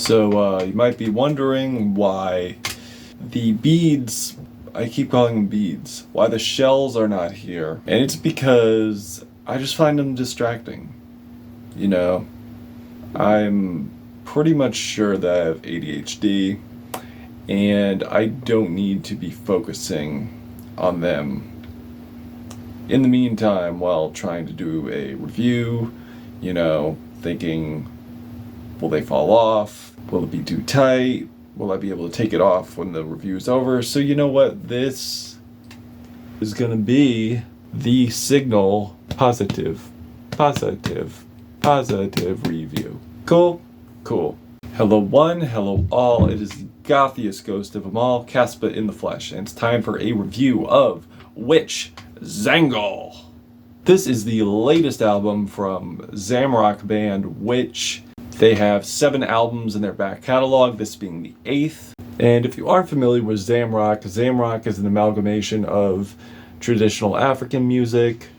So you might be wondering why the beads, I keep calling them beads, why the shells are not here. And it's because I just find them distracting. You know, I'm pretty much sure that I have ADHD and I don't need to be focusing on them in the meantime while trying to do a review, you know, thinking, will they fall off? Will it be too tight? Will I be able to take it off when the review is over? So you know what? This is gonna be the signal positive review. Cool? Cool. Hello one, hello all. It is the gothiest ghost of them all, Caspa in the flesh, and it's time for a review of Witch-Zango. This is the latest album from Zamrock band Witch. They have 7 albums in their back catalog, this being the 8th. And if you aren't familiar with Zamrock, Zamrock is an amalgamation of traditional African music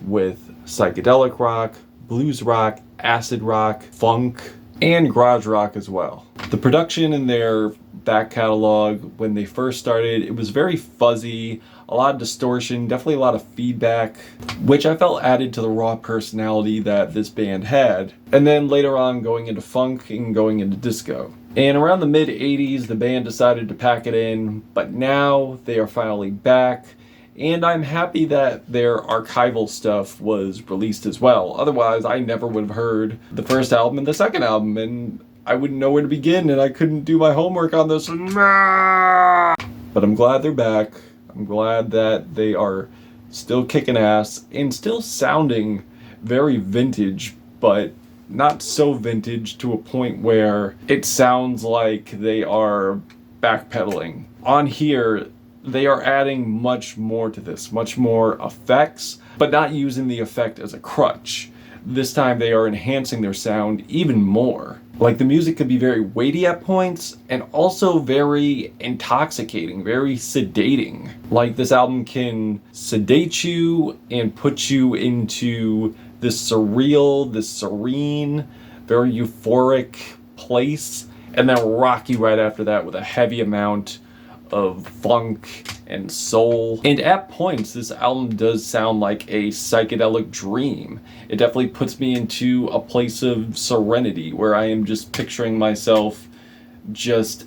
with psychedelic rock, blues rock, acid rock, funk, and garage rock as well. The production in their back catalog, when they first started, it was very fuzzy, a lot of distortion, definitely a lot of feedback, which I felt added to the raw personality that this band had. And then later on going into funk and going into disco. And around the mid 80s, the band decided to pack it in, but now they are finally back. And I'm happy that their archival stuff was released as well. Otherwise, I never would have heard the first album and the second album, and I wouldn't know where to begin, and I couldn't do my homework on this. But I'm glad they're back. I'm glad that they are still kicking ass and still sounding very vintage, but not so vintage to a point where it sounds like they are backpedaling. On here, they are adding much more to this, much more effects, but not using the effect as a crutch. This time they are enhancing their sound even more. Like, the music could be very weighty at points and also very intoxicating, very sedating. Like, this album can sedate you and put you into this surreal, this serene, very euphoric place, and then rock you right after that with a heavy amount of funk and soul. And at points, this album does sound like a psychedelic dream. It definitely puts me into a place of serenity where I am just picturing myself just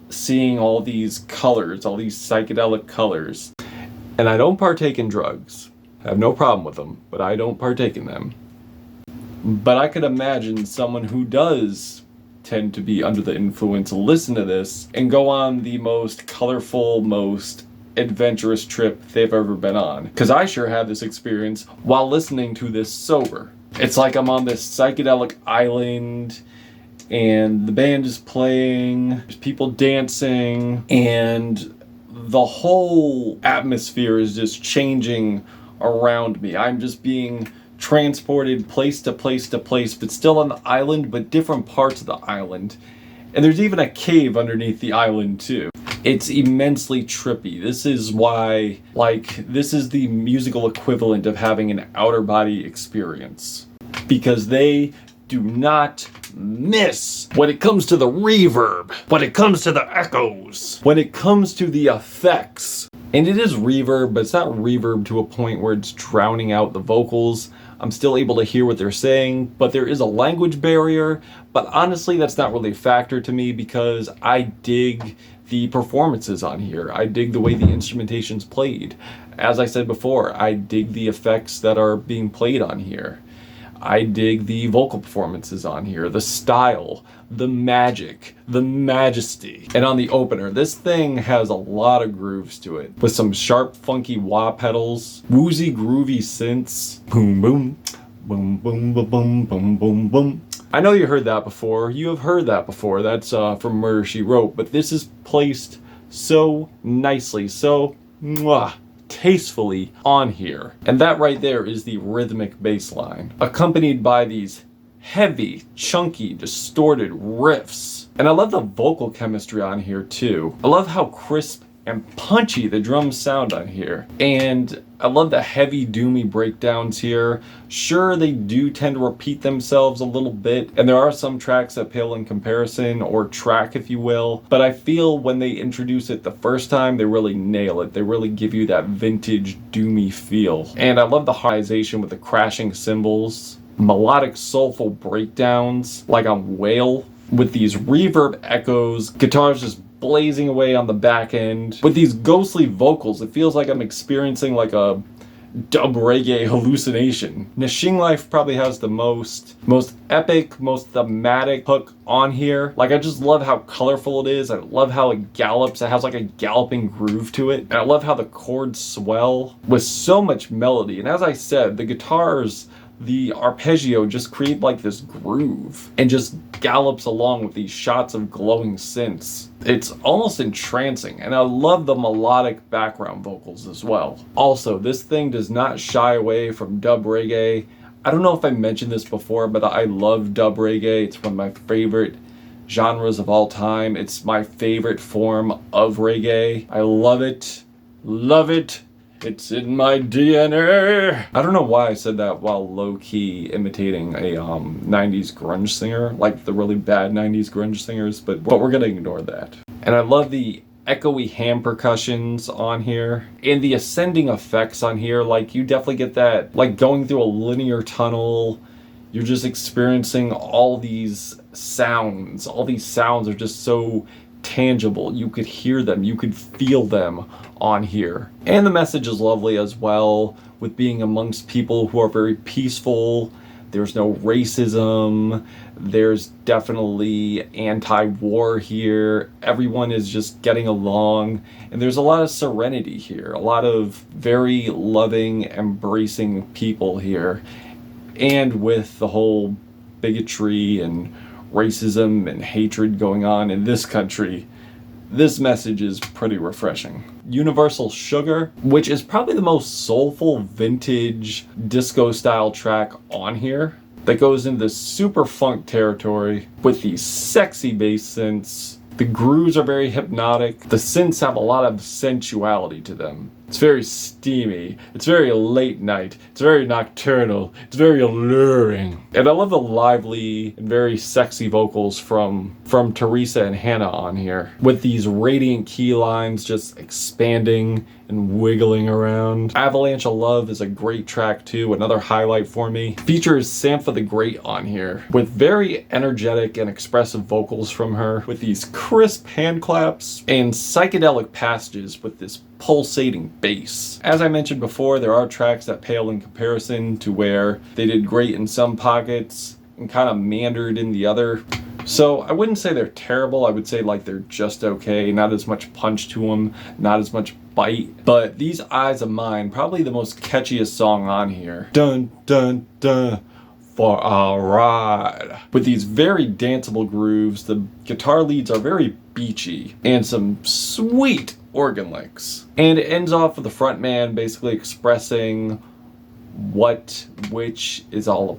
seeing all these colors, all these psychedelic colors. And I don't partake in drugs. I have no problem with them, but I don't partake in them. But I could imagine someone who does tend to be under the influence listen to this and go on the most colorful, most adventurous trip they've ever been on. Because I sure had this experience while listening to this sober. It's like I'm on this psychedelic island and the band is playing, there's people dancing, and the whole atmosphere is just changing around me. I'm just being transported place to place to place, but still on the island, but different parts of the island. And there's even a cave underneath the island too. It's immensely trippy. This is why, this is the musical equivalent of having an outer body experience. Because they do not miss when it comes to the reverb, when it comes to the echoes, when it comes to the effects. And it is reverb, but it's not reverb to a point where it's drowning out the vocals. I'm still able to hear what they're saying, but there is a language barrier. But honestly, that's not really a factor to me because I dig the performances on here. I dig the way the instrumentation's played. As I said before, I dig the effects that are being played on here. I dig the vocal performances on here, the style, the magic, the majesty. And on the opener, this thing has a lot of grooves to it, with some sharp, funky wah pedals, woozy, groovy synths, boom, boom, boom, boom, boom, boom, boom, boom, boom. I know you heard that before. You have heard that before. That's from Murder, She Wrote, but this is placed so nicely, so tastefully on here. And that right there is the rhythmic bass line, accompanied by these heavy, chunky, distorted riffs. And I love the vocal chemistry on here too. I love how crisp and punchy the drums sound on here. And I love the heavy doomy breakdowns here. Sure, they do tend to repeat themselves a little bit, and there are some tracks that pale in comparison, or track if you will, but I feel when they introduce it the first time, they really nail it. They really give you that vintage doomy feel. And I love the harmonization with the crashing cymbals, melodic soulful breakdowns like on Waile, with these reverb echoes, guitars just blazing away on the back end. With these ghostly vocals, it feels like I'm experiencing like a dub reggae hallucination. Nshingilile probably has the most epic, most thematic hook on here. Like, I just love how colorful it is. I love how it gallops. It has like a galloping groove to it. And I love how the chords swell with so much melody. And as I said, the guitars, the arpeggio just create like this groove and just gallops along with these shots of glowing synths. It's almost entrancing, and I love the melodic background vocals as well. Also, this thing does not shy away from dub reggae. I don't know if I mentioned this before, but I love dub reggae. It's one of my favorite genres of all time. It's my favorite form of reggae. I love it. Love it. It's in my DNA. I don't know why I said that while low-key imitating a 90s grunge singer, like the really bad 90s grunge singers, but we're gonna ignore that. And I love the echoey hand percussions on here and the ascending effects on here. Like, you definitely get that, like going through a linear tunnel. You're just experiencing all these sounds. All these sounds are just so tangible. You could hear them, you could feel them on here. And the message is lovely as well, with being amongst people who are very peaceful. There's no racism. There's definitely anti-war here. Everyone is just getting along. And there's a lot of serenity here. A lot of very loving, embracing people here. And with the whole bigotry and racism and hatred going on in this country, this message is pretty refreshing. Universal Shuga, which is probably the most soulful vintage disco style track on here, that goes into this super funk territory with these sexy bass synths. The grooves are very hypnotic. The synths have a lot of sensuality to them. It's very steamy. It's very late night. It's very nocturnal. It's very alluring. And I love the lively and very sexy vocals from Teresa and Hannah on here, with these radiant key lines just expanding and wiggling around. Avalanche of Love is a great track too, another highlight for me. Features Sampha the Great on here, with very energetic and expressive vocals from her, with these crisp hand claps and psychedelic passages with this pulsating bass. As I mentioned before, there are tracks that pale in comparison, to where they did great in some pockets and kind of meandered in the other. So I wouldn't say they're terrible. I would say like they're just okay. Not as much punch to them, not as much bite. But These Eyes of Mine, probably the most catchiest song on here. Dun dun dun. For a ride. With these very danceable grooves, the guitar leads are very beachy, and some sweet organ licks. And it ends off with the frontman basically expressing what Witch is all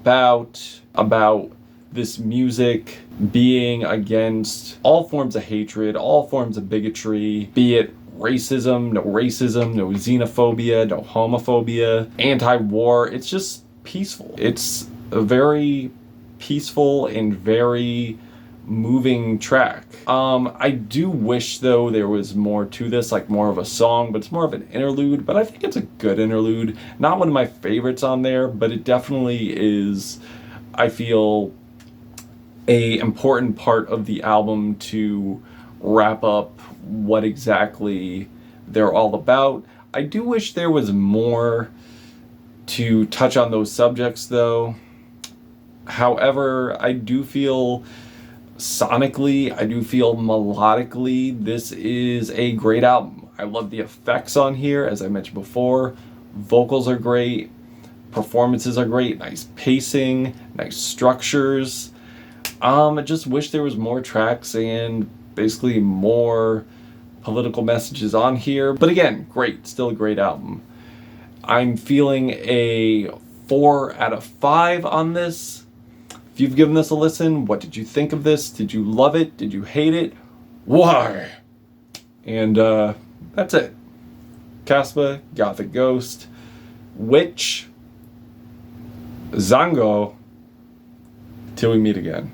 about this music being against all forms of hatred, all forms of bigotry, be it racism, no xenophobia, no homophobia, anti-war. It's just peaceful. It's a very peaceful and very moving track. I do wish though there was more to this, like more of a song, but it's more of an interlude. But I think it's a good interlude. Not one of my favorites on there, but it definitely is, I feel, a important part of the album to wrap up what exactly they're all about. I do wish there was more to touch on those subjects though. However, I do feel sonically, I do feel melodically, this is a great album. I love the effects on here, as I mentioned before. Vocals are great, performances are great, nice pacing, nice structures. I just wish there was more tracks and basically more political messages on here. But again, great, still a great album. I'm feeling a 4 out of 5 on this. If you've given this a listen, what did you think of this? Did you love it? Did you hate it? Why? And That's it. Caspa, Gothic Ghost, Witch, Zango, till we meet again.